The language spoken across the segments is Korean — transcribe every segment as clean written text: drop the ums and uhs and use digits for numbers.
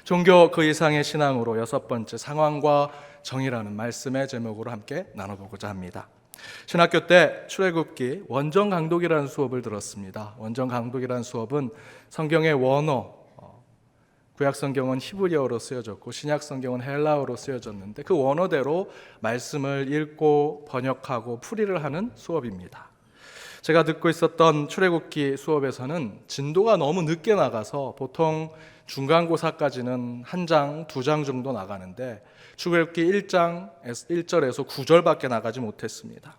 종교 그 이상의 신앙으로 여섯 번째, 상황과 정의라는 말씀의 제목으로 함께 나눠보고자 합니다. 신학교 때 출애굽기 원정 강독이라는 수업을 들었습니다. 원정 강독이라는 수업은 성경의 원어, 구약 성경은 히브리어로 쓰여졌고 신약 성경은 헬라어로 쓰여졌는데 그 원어대로 말씀을 읽고 번역하고 풀이를 하는 수업입니다. 제가 듣고 있었던 출애굽기 수업에서는 진도가 너무 늦게 나가서 보통 중간고사까지는 한 장, 두 장 정도 나가는데 출애굽기 1장 1절에서 9절밖에 나가지 못했습니다.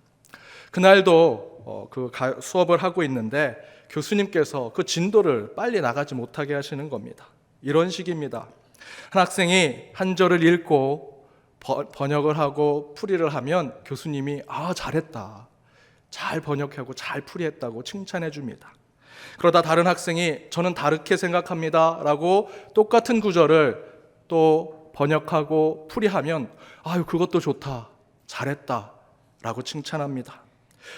그날도 수업을 하고 있는데 교수님께서 그 진도를 빨리 나가지 못하게 하시는 겁니다. 이런 식입니다. 한 학생이 한 절을 읽고 번역을 하고 풀이를 하면 교수님이 잘했다, 잘 번역하고 잘 풀이했다고 칭찬해 줍니다. 그러다 다른 학생이 저는 다르게 생각합니다 라고 똑같은 구절을 또 번역하고 풀이하면 그것도 좋다, 잘했다 라고 칭찬합니다.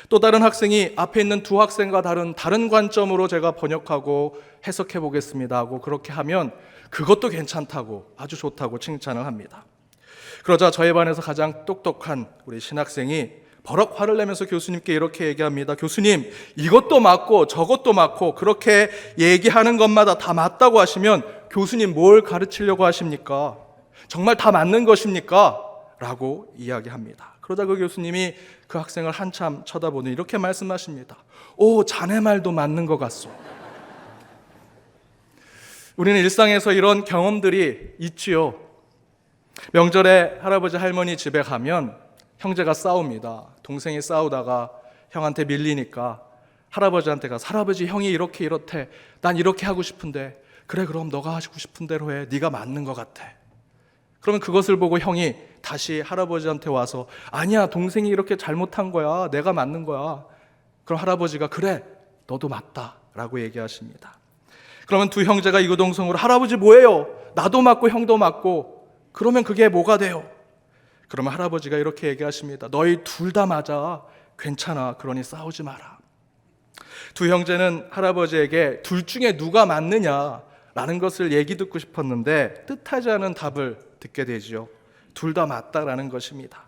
또 다른 학생이 앞에 있는 두 학생과 다른 관점으로 제가 번역하고 해석해 보겠습니다 하고 그렇게 하면 그것도 괜찮다고, 아주 좋다고 칭찬을 합니다. 그러자 저희 반에서 가장 똑똑한 우리 신학생이 버럭 화를 내면서 교수님께 이렇게 얘기합니다. 교수님, 이것도 맞고 저것도 맞고 그렇게 얘기하는 것마다 다 맞다고 하시면 교수님 뭘 가르치려고 하십니까? 정말 다 맞는 것입니까? 라고 이야기합니다. 그러다 그 교수님이 그 학생을 한참 쳐다보니 이렇게 말씀하십니다. 자네 말도 맞는 것 같소. 우리는 일상에서 이런 경험들이 있지요. 명절에 할아버지 할머니 집에 가면 형제가 싸웁니다. 동생이 싸우다가 형한테 밀리니까 할아버지한테 가서 할아버지, 형이 이렇대, 난 이렇게 하고 싶은데, 그래 그럼 너가 하고 싶은 대로 해, 네가 맞는 것 같아. 그러면 그것을 보고 형이 다시 할아버지한테 와서 아니야, 동생이 이렇게 잘못한 거야, 내가 맞는 거야. 그럼 할아버지가 그래, 너도 맞다 라고 얘기하십니다. 그러면 두 형제가 이구동성으로 할아버지 뭐예요? 나도 맞고 형도 맞고. 그러면 그게 뭐가 돼요? 그러면 할아버지가 이렇게 얘기하십니다. 너희 둘 다 맞아, 괜찮아, 그러니 싸우지 마라. 두 형제는 할아버지에게 둘 중에 누가 맞느냐라는 것을 얘기 듣고 싶었는데 뜻하지 않은 답을 듣게 되지요. 둘 다 맞다라는 것입니다.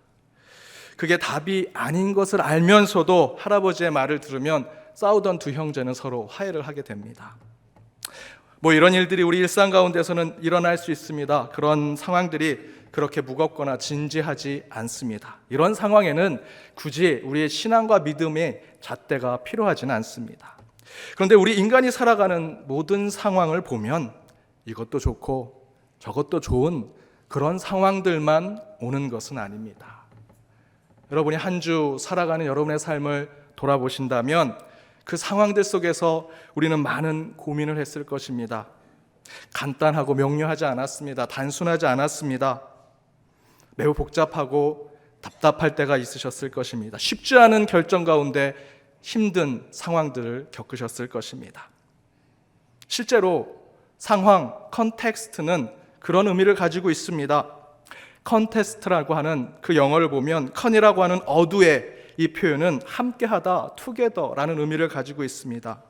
그게 답이 아닌 것을 알면서도 할아버지의 말을 들으면 싸우던 두 형제는 서로 화해를 하게 됩니다. 이런 일들이 우리 일상 가운데서는 일어날 수 있습니다. 그런 상황들이 그렇게 무겁거나 진지하지 않습니다. 이런 상황에는 굳이 우리의 신앙과 믿음의 잣대가 필요하지는 않습니다. 그런데 우리 인간이 살아가는 모든 상황을 보면 이것도 좋고 저것도 좋은 그런 상황들만 오는 것은 아닙니다. 여러분이 한 주 살아가는 여러분의 삶을 돌아보신다면 그 상황들 속에서 우리는 많은 고민을 했을 것입니다. 간단하고 명료하지 않았습니다. 단순하지 않았습니다. 매우 복잡하고 답답할 때가 있으셨을 것입니다. 쉽지 않은 결정 가운데 힘든 상황들을 겪으셨을 것입니다. 실제로 상황, 컨텍스트는 그런 의미를 가지고 있습니다. 컨테스트라고 하는 그 영어를 보면 컨이라고 하는 어두의 이 표현은 함께하다, 투게더라는 의미를 가지고 있습니다.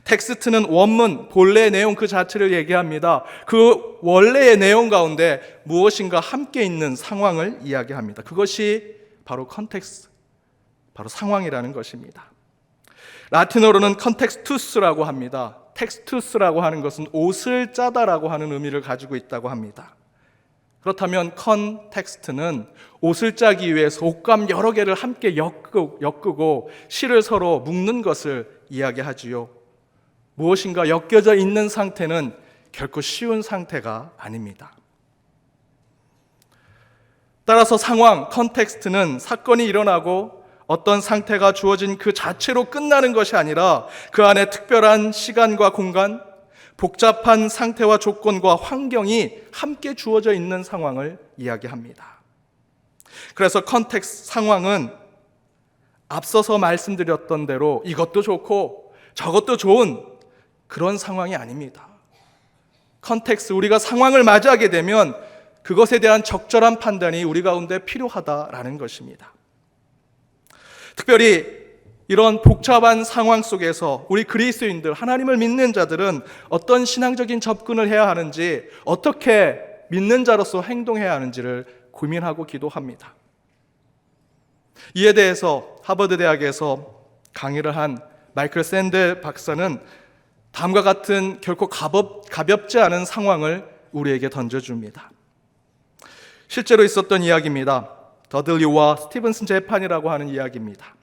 텍스트는 원문, 본래의 내용 그 자체를 얘기합니다. 그 원래의 내용 가운데 무엇인가 함께 있는 상황을 이야기합니다. 그것이 바로 컨텍스트, 바로 상황이라는 것입니다. 라틴어로는 컨텍스투스라고 합니다. 텍스투스라고 하는 것은 옷을 짜다라고 하는 의미를 가지고 있다고 합니다. 그렇다면 컨텍스트는 옷을 짜기 위해서 옷감 여러 개를 함께 엮고 실을 서로 묶는 것을 이야기하지요. 무엇인가 엮여져 있는 상태는 결코 쉬운 상태가 아닙니다. 따라서 상황, 컨텍스트는 사건이 일어나고 어떤 상태가 주어진 그 자체로 끝나는 것이 아니라 그 안에 특별한 시간과 공간, 복잡한 상태와 조건과 환경이 함께 주어져 있는 상황을 이야기합니다. 그래서 컨텍스트, 상황은 앞서서 말씀드렸던 대로 이것도 좋고 저것도 좋은 그런 상황이 아닙니다. 컨텍스트, 우리가 상황을 맞이하게 되면 그것에 대한 적절한 판단이 우리 가운데 필요하다라는 것입니다. 특별히 이런 복잡한 상황 속에서 우리 그리스도인들, 하나님을 믿는 자들은 어떤 신앙적인 접근을 해야 하는지, 어떻게 믿는 자로서 행동해야 하는지를 고민하고 기도합니다. 이에 대해서 하버드 대학에서 강의를 한 마이클 샌델 박사는 다음과 같은 결코 가볍지 않은 상황을 우리에게 던져줍니다. 실제로 있었던 이야기입니다. 더들리와 스티븐슨 재판이라고 하는 이야기입니다.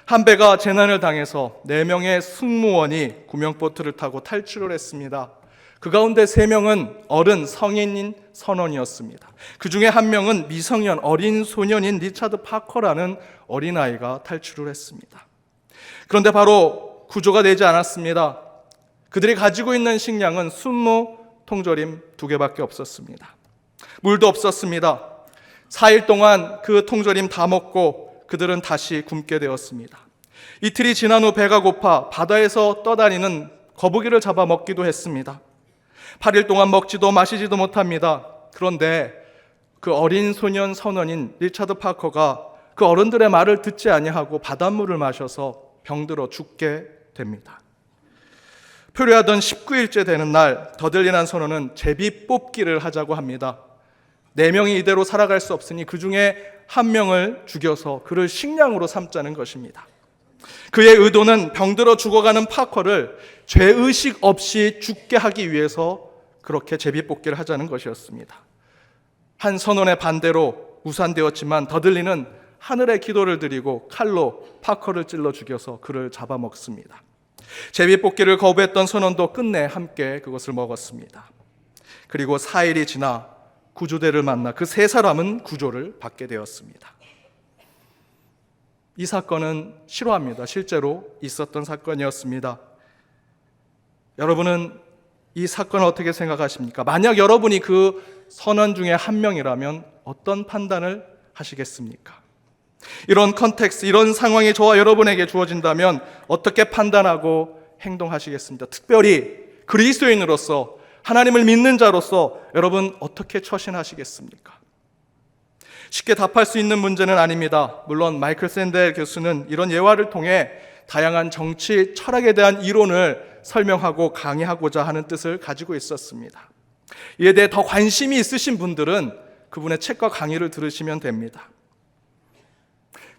한 배가 재난을 당해서 4명의 승무원이 구명보트를 타고 탈출을 했습니다. 그 가운데 3명은 어른 성인인 선원이었습니다. 그 중에 한 명은 미성년 어린 소년인 리차드 파커라는 어린아이가 탈출을 했습니다. 그런데 바로 구조가 되지 않았습니다. 그들이 가지고 있는 식량은 순무 통조림 2개밖에 없었습니다. 물도 없었습니다. 4일 동안 그 통조림 다 먹고 그들은 다시 굶게 되었습니다. 이틀이 지난 후 배가 고파 바다에서 떠다니는 거북이를 잡아 먹기도 했습니다. 8일 동안 먹지도 마시지도 못합니다. 그런데 그 어린 소년 선원인 리차드 파커가 그 어른들의 말을 듣지 아니하고 바닷물을 마셔서 병들어 죽게 됩니다. 표류하던 19일째 되는 날, 더들리난 선원은 제비 뽑기를 하자고 합니다. 4명이 이대로 살아갈 수 없으니 그 중에 한 명을 죽여서 그를 식량으로 삼자는 것입니다. 그의 의도는 병들어 죽어가는 파커를 죄의식 없이 죽게 하기 위해서 그렇게 제비뽑기를 하자는 것이었습니다. 한 선원의 반대로 무산되었지만 더들리는 하늘에 기도를 드리고 칼로 파커를 찔러 죽여서 그를 잡아먹습니다. 제비뽑기를 거부했던 선원도 끝내 함께 그것을 먹었습니다. 그리고 4일이 지나 구조대를 만나 그 3사람은 구조를 받게 되었습니다. 이 사건은 실화입니다. 실제로 있었던 사건이었습니다. 여러분은 이 사건을 어떻게 생각하십니까? 만약 여러분이 그 선원 중에 한 명이라면 어떤 판단을 하시겠습니까? 이런 컨텍스트, 이런 상황이 저와 여러분에게 주어진다면 어떻게 판단하고 행동하시겠습니까? 특별히 그리스도인으로서, 하나님을 믿는 자로서 여러분 어떻게 처신하시겠습니까? 쉽게 답할 수 있는 문제는 아닙니다. 물론 마이클 샌델 교수는 이런 예화를 통해 다양한 정치 철학에 대한 이론을 설명하고 강의하고자 하는 뜻을 가지고 있었습니다. 이에 대해 더 관심이 있으신 분들은 그분의 책과 강의를 들으시면 됩니다.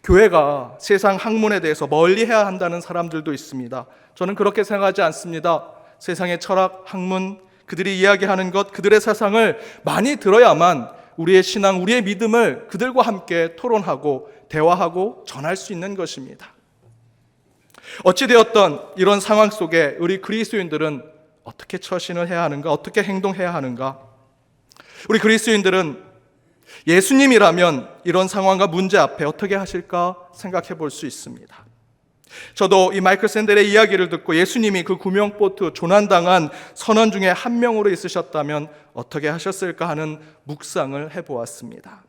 교회가 세상 학문에 대해서 멀리해야 한다는 사람들도 있습니다. 저는 그렇게 생각하지 않습니다. 세상의 철학, 학문, 그들이 이야기하는 것, 그들의 사상을 많이 들어야만 우리의 신앙, 우리의 믿음을 그들과 함께 토론하고 대화하고 전할 수 있는 것입니다. 어찌되었던 이런 상황 속에 우리 그리스도인들은 어떻게 처신을 해야 하는가, 어떻게 행동해야 하는가? 우리 그리스도인들은 예수님이라면 이런 상황과 문제 앞에 어떻게 하실까 생각해 볼 수 있습니다. 저도 이 마이클 샌델의 이야기를 듣고 예수님이 그 구명보트 조난당한 선원 중에 한 명으로 있으셨다면 어떻게 하셨을까 하는 묵상을 해보았습니다.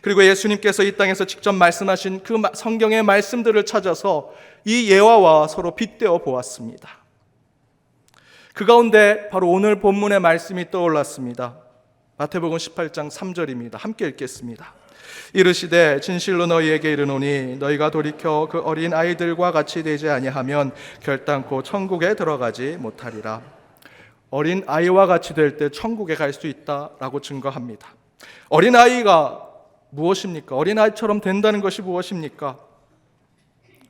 그리고 예수님께서 이 땅에서 직접 말씀하신 그 성경의 말씀들을 찾아서 이 예화와 서로 빗대어 보았습니다. 그 가운데 바로 오늘 본문의 말씀이 떠올랐습니다. 마태복음 18장 3절입니다. 함께 읽겠습니다. 이르시되 진실로 너희에게 이르노니 너희가 돌이켜 그 어린 아이들과 같이 되지 아니하면 결단코 천국에 들어가지 못하리라. 어린 아이와 같이 될 때 천국에 갈 수 있다라고 증거합니다. 어린 아이가 무엇입니까? 어린 아이처럼 된다는 것이 무엇입니까?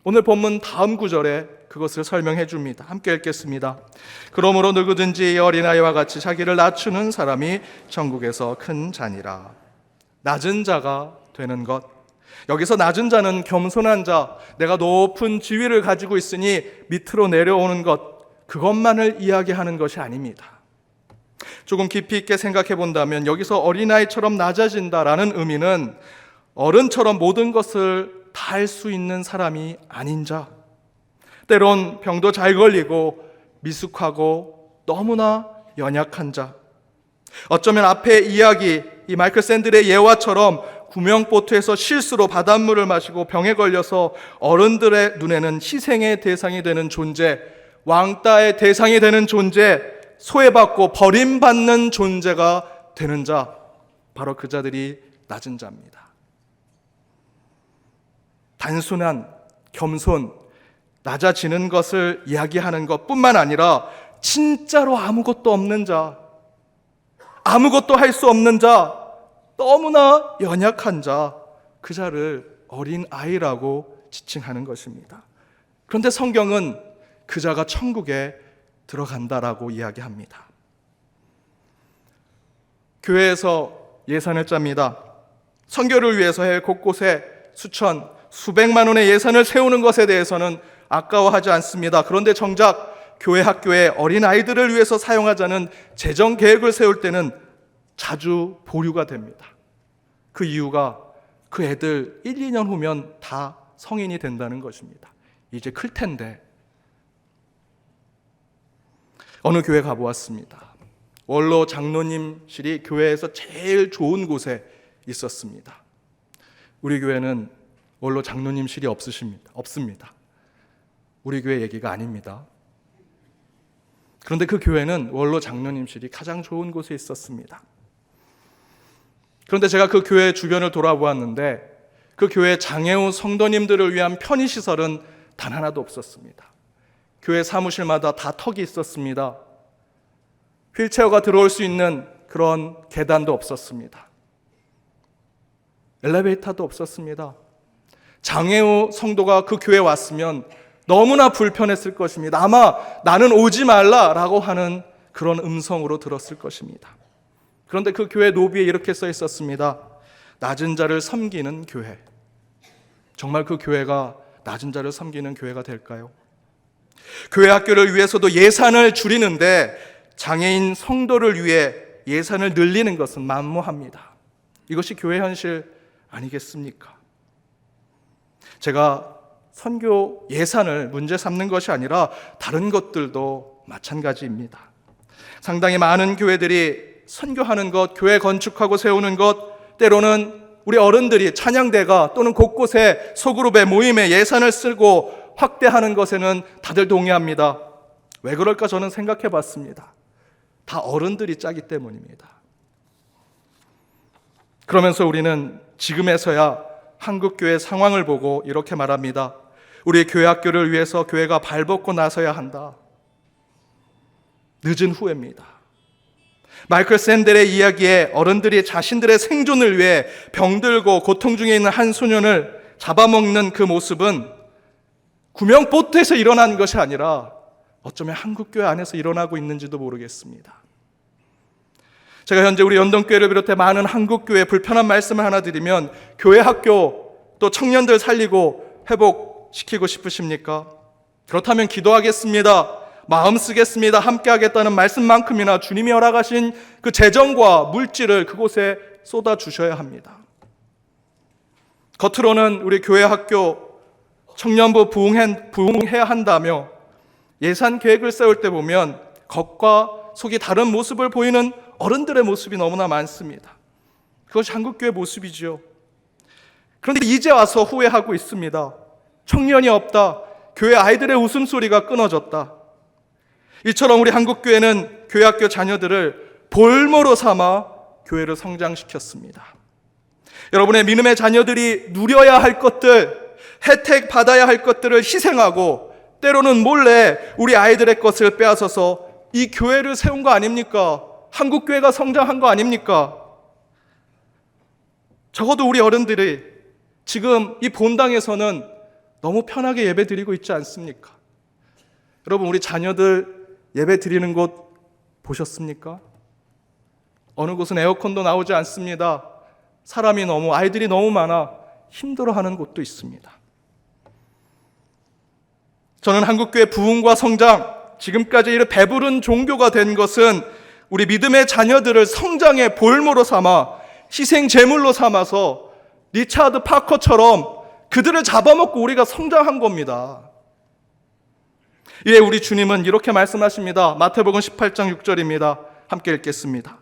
오늘 본문 다음 구절에 그것을 설명해 줍니다. 함께 읽겠습니다. 그러므로 누구든지 이 어린아이와 같이 자기를 낮추는 사람이 천국에서 큰 자니라. 낮은 자가 되는 것. 여기서 낮은 자는 겸손한 자, 내가 높은 지위를 가지고 있으니 밑으로 내려오는 것, 그것만을 이야기하는 것이 아닙니다. 조금 깊이 있게 생각해 본다면 여기서 어린아이처럼 낮아진다라는 의미는 어른처럼 모든 것을 다 할 수 있는 사람이 아닌 자, 때론 병도 잘 걸리고 미숙하고 너무나 연약한 자, 어쩌면 앞에 이야기 이 마이클 샌들의 예화처럼 구명보트에서 실수로 바닷물을 마시고 병에 걸려서 어른들의 눈에는 희생의 대상이 되는 존재, 왕따의 대상이 되는 존재, 소외받고 버림받는 존재가 되는 자, 바로 그 자들이 낮은 자입니다. 단순한 겸손, 낮아지는 것을 이야기하는 것뿐만 아니라 진짜로 아무것도 없는 자, 아무것도 할 수 없는 자, 너무나 연약한 자, 그 자를 어린 아이라고 지칭하는 것입니다. 그런데 성경은 그 자가 천국에 들어간다라고 이야기합니다. 교회에서 예산을 짭니다. 선교를 위해서 해 곳곳에 수천, 수백만 원의 예산을 세우는 것에 대해서는 아까워하지 않습니다. 그런데 정작 교회 학교에 어린 아이들을 위해서 사용하자는 재정 계획을 세울 때는 자주 보류가 됩니다. 그 이유가 그 애들 1, 2년 후면 다 성인이 된다는 것입니다. 이제 클 텐데. 어느 교회 가보았습니다. 원로 장로님실이 교회에서 제일 좋은 곳에 있었습니다. 우리 교회는 원로 장로님실이 없습니다. 우리 교회 얘기가 아닙니다. 그런데 그 교회는 원로 장로님실이 가장 좋은 곳에 있었습니다. 그런데 제가 그 교회 주변을 돌아보았는데 그 교회 장애우 성도님들을 위한 편의시설은 단 하나도 없었습니다. 교회 사무실마다 다 턱이 있었습니다. 휠체어가 들어올 수 있는 그런 계단도 없었습니다. 엘리베이터도 없었습니다. 장애우 성도가 그 교회에 왔으면 너무나 불편했을 것입니다. 아마 나는 오지 말라라고 하는 그런 음성으로 들었을 것입니다. 그런데 그 교회 로비에 이렇게 써 있었습니다. 낮은 자를 섬기는 교회. 정말 그 교회가 낮은 자를 섬기는 교회가 될까요? 교회 학교를 위해서도 예산을 줄이는데 장애인 성도를 위해 예산을 늘리는 것은 만무합니다. 이것이 교회 현실 아니겠습니까? 제가 선교 예산을 문제 삼는 것이 아니라 다른 것들도 마찬가지입니다. 상당히 많은 교회들이 선교하는 것, 교회 건축하고 세우는 것, 때로는 우리 어른들이 찬양대가 또는 곳곳에 소그룹의 모임에 예산을 쓰고 확대하는 것에는 다들 동의합니다. 왜 그럴까 저는 생각해 봤습니다. 다 어른들이 짜기 때문입니다. 그러면서 우리는 지금에서야 한국교회 상황을 보고 이렇게 말합니다. 우리 교회 학교를 위해서 교회가 발벗고 나서야 한다. 늦은 후회입니다. 마이클 샌델의 이야기에 어른들이 자신들의 생존을 위해 병들고 고통 중에 있는 한 소년을 잡아먹는 그 모습은 구명보트에서 일어난 것이 아니라 어쩌면 한국교회 안에서 일어나고 있는지도 모르겠습니다. 제가 현재 우리 연동교회를 비롯해 많은 한국교회 불편한 말씀을 하나 드리면 교회 학교 또 청년들 살리고 회복시키고 싶으십니까? 그렇다면 기도하겠습니다. 마음 쓰겠습니다. 함께 하겠다는 말씀만큼이나 주님이 허락하신 그 재정과 물질을 그곳에 쏟아 주셔야 합니다. 겉으로는 우리 교회 학교 청년부 부흥해야 한다며 예산 계획을 세울 때 보면 겉과 속이 다른 모습을 보이는 어른들의 모습이 너무나 많습니다. 그것이 한국교회 모습이지요. 그런데 이제 와서 후회하고 있습니다. 청년이 없다. 교회 아이들의 웃음소리가 끊어졌다. 이처럼 우리 한국교회는 교회학교 자녀들을 볼모로 삼아 교회를 성장시켰습니다. 여러분의 믿음의 자녀들이 누려야 할 것들, 혜택 받아야 할 것들을 희생하고 때로는 몰래 우리 아이들의 것을 빼앗아서 이 교회를 세운 거 아닙니까? 한국교회가 성장한 거 아닙니까? 적어도 우리 어른들이 지금 이 본당에서는 너무 편하게 예배 드리고 있지 않습니까? 여러분, 우리 자녀들 예배 드리는 곳 보셨습니까? 어느 곳은 에어컨도 나오지 않습니다. 아이들이 너무 많아 힘들어하는 곳도 있습니다. 저는 한국교회 부흥과 성장, 지금까지 이렇게 배부른 종교가 된 것은 우리 믿음의 자녀들을 성장의 볼모로 삼아 희생 제물로 삼아서 리차드 파커처럼 그들을 잡아먹고 우리가 성장한 겁니다. 이에 우리 주님은 이렇게 말씀하십니다. 마태복음 18장 6절입니다. 함께 읽겠습니다.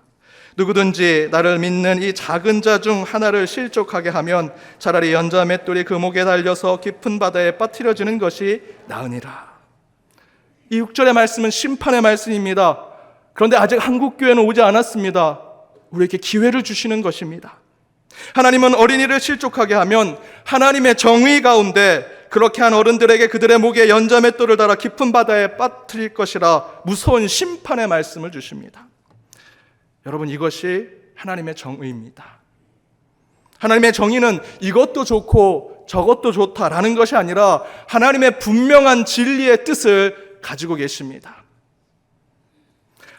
누구든지 나를 믿는 이 작은 자 중 하나를 실족하게 하면 차라리 연자 맷돌이 그 목에 달려서 깊은 바다에 빠뜨려지는 것이 나으니라. 이 6절의 말씀은 심판의 말씀입니다. 그런데 아직 한국교회는 오지 않았습니다. 우리에게 기회를 주시는 것입니다. 하나님은 어린이를 실족하게 하면 하나님의 정의 가운데 그렇게 한 어른들에게 그들의 목에 연자맷돌을 달아 깊은 바다에 빠뜨릴 것이라 무서운 심판의 말씀을 주십니다. 여러분, 이것이 하나님의 정의입니다. 하나님의 정의는 이것도 좋고 저것도 좋다라는 것이 아니라 하나님의 분명한 진리의 뜻을 가지고 계십니다.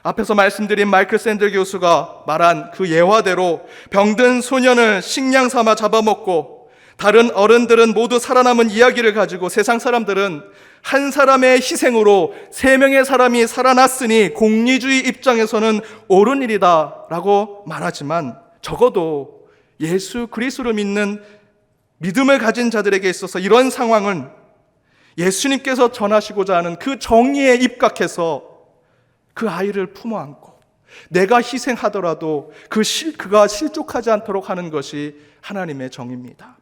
앞에서 말씀드린 마이클 샌들 교수가 말한 그 예화대로 병든 소년을 식량 삼아 잡아먹고 다른 어른들은 모두 살아남은 이야기를 가지고 세상 사람들은 한 사람의 희생으로 3명의 사람이 살아났으니 공리주의 입장에서는 옳은 일이다 라고 말하지만, 적어도 예수 그리스도를 믿는 믿음을 가진 자들에게 있어서 이런 상황은 예수님께서 전하시고자 하는 그 정의에 입각해서 그 아이를 품어 안고 내가 희생하더라도 그가 실족하지 않도록 하는 것이 하나님의 정의입니다.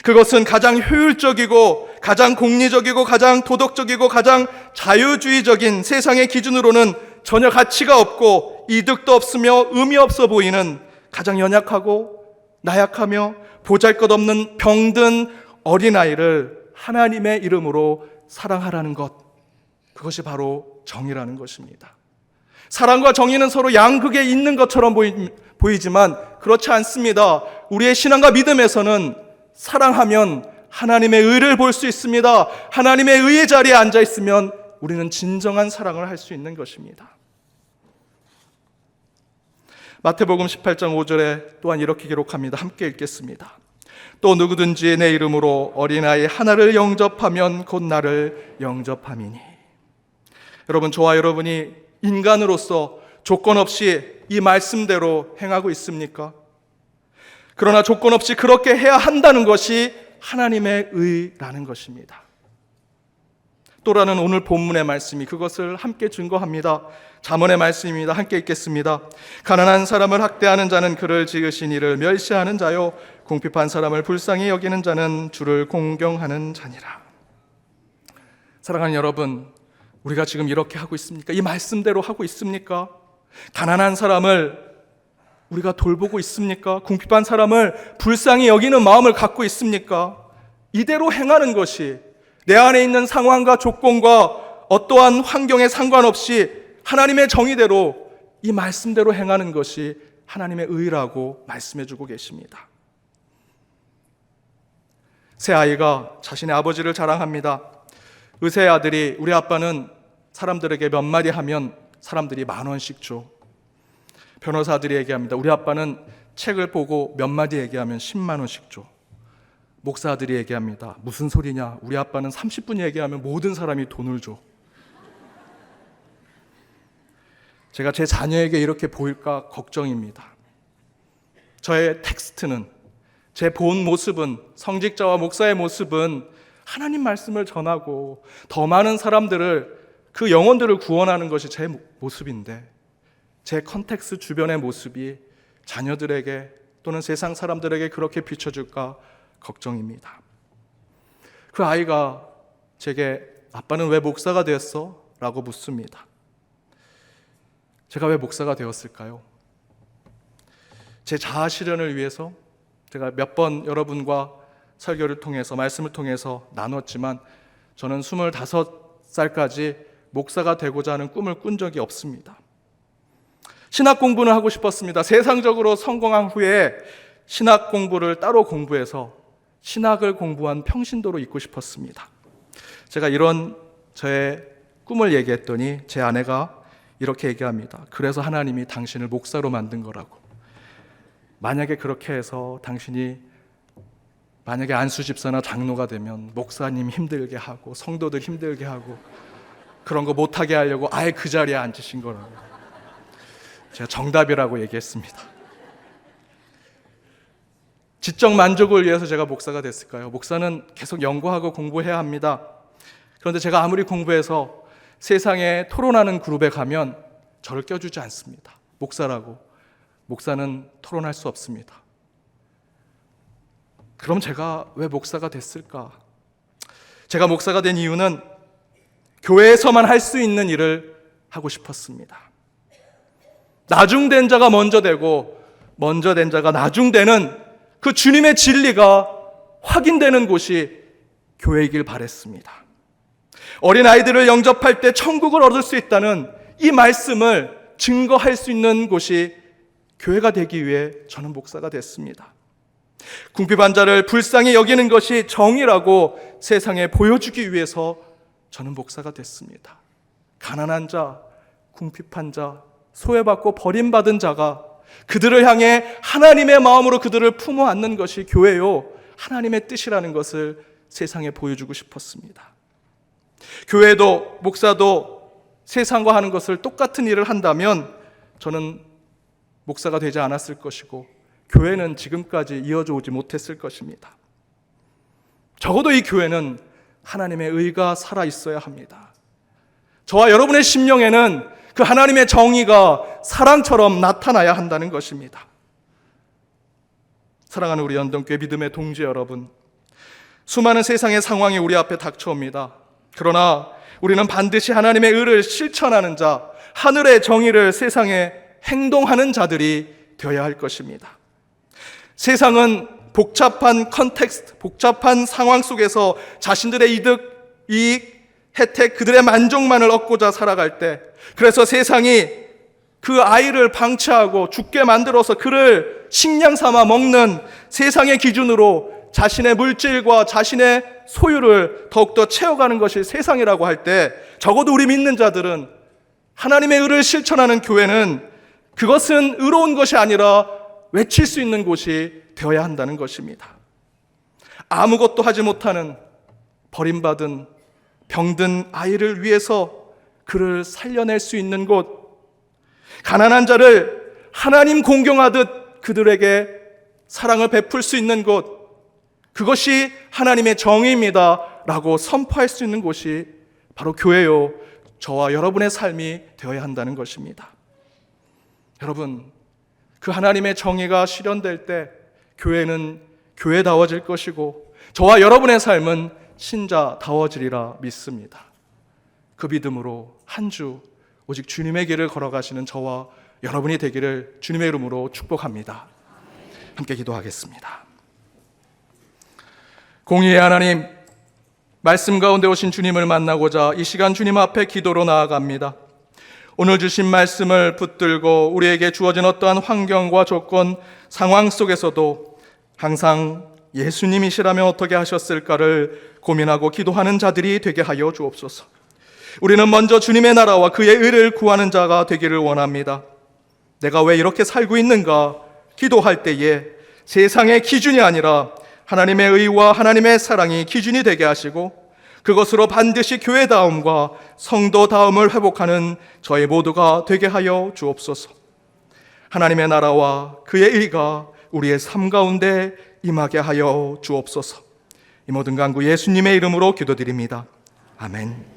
그것은 가장 효율적이고 가장 공리적이고 가장 도덕적이고 가장 자유주의적인 세상의 기준으로는 전혀 가치가 없고 이득도 없으며 의미 없어 보이는 가장 연약하고 나약하며 보잘것없는 병든 어린아이를 하나님의 이름으로 사랑하라는 것, 그것이 바로 정의라는 것입니다. 사랑과 정의는 서로 양극에 있는 것처럼 보이지만 그렇지 않습니다. 우리의 신앙과 믿음에서는 사랑하면 하나님의 의를 볼 수 있습니다. 하나님의 의의 자리에 앉아 있으면 우리는 진정한 사랑을 할 수 있는 것입니다. 마태복음 18장 5절에 또한 이렇게 기록합니다. 함께 읽겠습니다. 또 누구든지 내 이름으로 어린아이 하나를 영접하면 곧 나를 영접함이니. 여러분, 저와 여러분이 인간으로서 조건 없이 이 말씀대로 행하고 있습니까? 그러나 조건 없이 그렇게 해야 한다는 것이 하나님의 의라는 것입니다. 또라는 오늘 본문의 말씀이 그것을 함께 증거합니다. 잠언의 말씀입니다. 함께 읽겠습니다. 가난한 사람을 학대하는 자는 그를 지으신 이를 멸시하는 자요, 궁핍한 사람을 불쌍히 여기는 자는 주를 공경하는 자니라. 사랑하는 여러분, 우리가 지금 이렇게 하고 있습니까? 이 말씀대로 하고 있습니까? 가난한 사람을 우리가 돌보고 있습니까? 궁핍한 사람을 불쌍히 여기는 마음을 갖고 있습니까? 이대로 행하는 것이 내 안에 있는 상황과 조건과 어떠한 환경에 상관없이 하나님의 정의대로 이 말씀대로 행하는 것이 하나님의 의라고 말씀해주고 계십니다. 새 아이가 자신의 아버지를 자랑합니다. 의세 아들이 우리 아빠는 사람들에게 몇 마디 하면 사람들이 10,000원씩 줘. 변호사들이 얘기합니다. 우리 아빠는 책을 보고 몇 마디 얘기하면 10만 원씩 줘. 목사들이 얘기합니다. 무슨 소리냐? 우리 아빠는 30분 얘기하면 모든 사람이 돈을 줘. 제가 제 자녀에게 이렇게 보일까 걱정입니다. 저의 텍스트는, 제 본 모습은, 성직자와 목사의 모습은 하나님 말씀을 전하고 더 많은 사람들을, 그 영혼들을 구원하는 것이 제 모습인데, 제 컨텍스트 주변의 모습이 자녀들에게 또는 세상 사람들에게 그렇게 비춰줄까 걱정입니다. 그 아이가 제게 아빠는 왜 목사가 되었어? 라고 묻습니다. 제가 왜 목사가 되었을까요? 제 자아 실현을 위해서 제가 몇 번 여러분과 설교를 통해서 말씀을 통해서 나눴지만 저는 25살까지 목사가 되고자 하는 꿈을 꾼 적이 없습니다. 신학 공부는 하고 싶었습니다. 세상적으로 성공한 후에 신학 공부를 따로 공부해서 신학을 공부한 평신도로 있고 싶었습니다. 제가 이런 저의 꿈을 얘기했더니 제 아내가 이렇게 얘기합니다. 그래서 하나님이 당신을 목사로 만든 거라고. 만약에 그렇게 해서 당신이 만약에 안수 집사나 장로가 되면 목사님 힘들게 하고 성도들 힘들게 하고 그런 거 못하게 하려고 아예 그 자리에 앉으신 거라고. 제가 정답이라고 얘기했습니다. 지적 만족을 위해서 제가 목사가 됐을까요? 목사는 계속 연구하고 공부해야 합니다. 그런데 제가 아무리 공부해서 세상에 토론하는 그룹에 가면 저를 껴주지 않습니다. 목사라고. 목사는 토론할 수 없습니다. 그럼 제가 왜 목사가 됐을까? 제가 목사가 된 이유는 교회에서만 할 수 있는 일을 하고 싶었습니다. 나중된 자가 먼저 되고 먼저 된 자가 나중되는 그 주님의 진리가 확인되는 곳이 교회이길 바랬습니다. 어린아이들을 영접할 때 천국을 얻을 수 있다는 이 말씀을 증거할 수 있는 곳이 교회가 되기 위해 저는 목사가 됐습니다. 궁핍한 자를 불쌍히 여기는 것이 정의라고 세상에 보여주기 위해서 저는 목사가 됐습니다. 가난한 자, 궁핍한 자, 소외받고 버림받은 자가 그들을 향해 하나님의 마음으로 그들을 품어 안는 것이 교회요, 하나님의 뜻이라는 것을 세상에 보여주고 싶었습니다. 교회도 목사도 세상과 하는 것을 똑같은 일을 한다면 저는 목사가 되지 않았을 것이고 교회는 지금까지 이어져 오지 못했을 것입니다. 적어도 이 교회는 하나님의 의가 살아 있어야 합니다. 저와 여러분의 심령에는 그 하나님의 정의가 사랑처럼 나타나야 한다는 것입니다. 사랑하는 우리 연동교회 믿음의 동지 여러분, 수많은 세상의 상황이 우리 앞에 닥쳐옵니다. 그러나 우리는 반드시 하나님의 의를 실천하는 자, 하늘의 정의를 세상에 행동하는 자들이 되어야 할 것입니다. 세상은 복잡한 컨텍스트, 복잡한 상황 속에서 자신들의 이득, 이익, 혜택, 그들의 만족만을 얻고자 살아갈 때, 그래서 세상이 그 아이를 방치하고 죽게 만들어서 그를 식량 삼아 먹는 세상의 기준으로 자신의 물질과 자신의 소유를 더욱더 채워가는 것이 세상이라고 할 때, 적어도 우리 믿는 자들은 하나님의 의를 실천하는 교회는 그것은 의로운 것이 아니라 외칠 수 있는 곳이 되어야 한다는 것입니다. 아무것도 하지 못하는 버림받은 병든 아이를 위해서 그를 살려낼 수 있는 곳, 가난한 자를 하나님 공경하듯 그들에게 사랑을 베풀 수 있는 곳, 그것이 하나님의 정의입니다 라고 선포할 수 있는 곳이 바로 교회요, 저와 여러분의 삶이 되어야 한다는 것입니다. 여러분, 그 하나님의 정의가 실현될 때 교회는 교회다워질 것이고 저와 여러분의 삶은 신자다워지리라 믿습니다. 그 믿음으로 한 주 오직 주님의 길을 걸어가시는 저와 여러분이 되기를 주님의 이름으로 축복합니다. 함께 기도하겠습니다. 공의의 하나님, 말씀 가운데 오신 주님을 만나고자 이 시간 주님 앞에 기도로 나아갑니다. 오늘 주신 말씀을 붙들고 우리에게 주어진 어떠한 환경과 조건, 상황 속에서도 항상 예수님이시라면 어떻게 하셨을까를 고민하고 기도하는 자들이 되게 하여 주옵소서. 우리는 먼저 주님의 나라와 그의 의를 구하는 자가 되기를 원합니다. 내가 왜 이렇게 살고 있는가 기도할 때에 세상의 기준이 아니라 하나님의 의와 하나님의 사랑이 기준이 되게 하시고 그것으로 반드시 교회다움과 성도다움을 회복하는 저희 모두가 되게 하여 주옵소서. 하나님의 나라와 그의 의가 우리의 삶 가운데 임하게 하여 주옵소서. 이 모든 간구 예수님의 이름으로 기도드립니다. 아멘.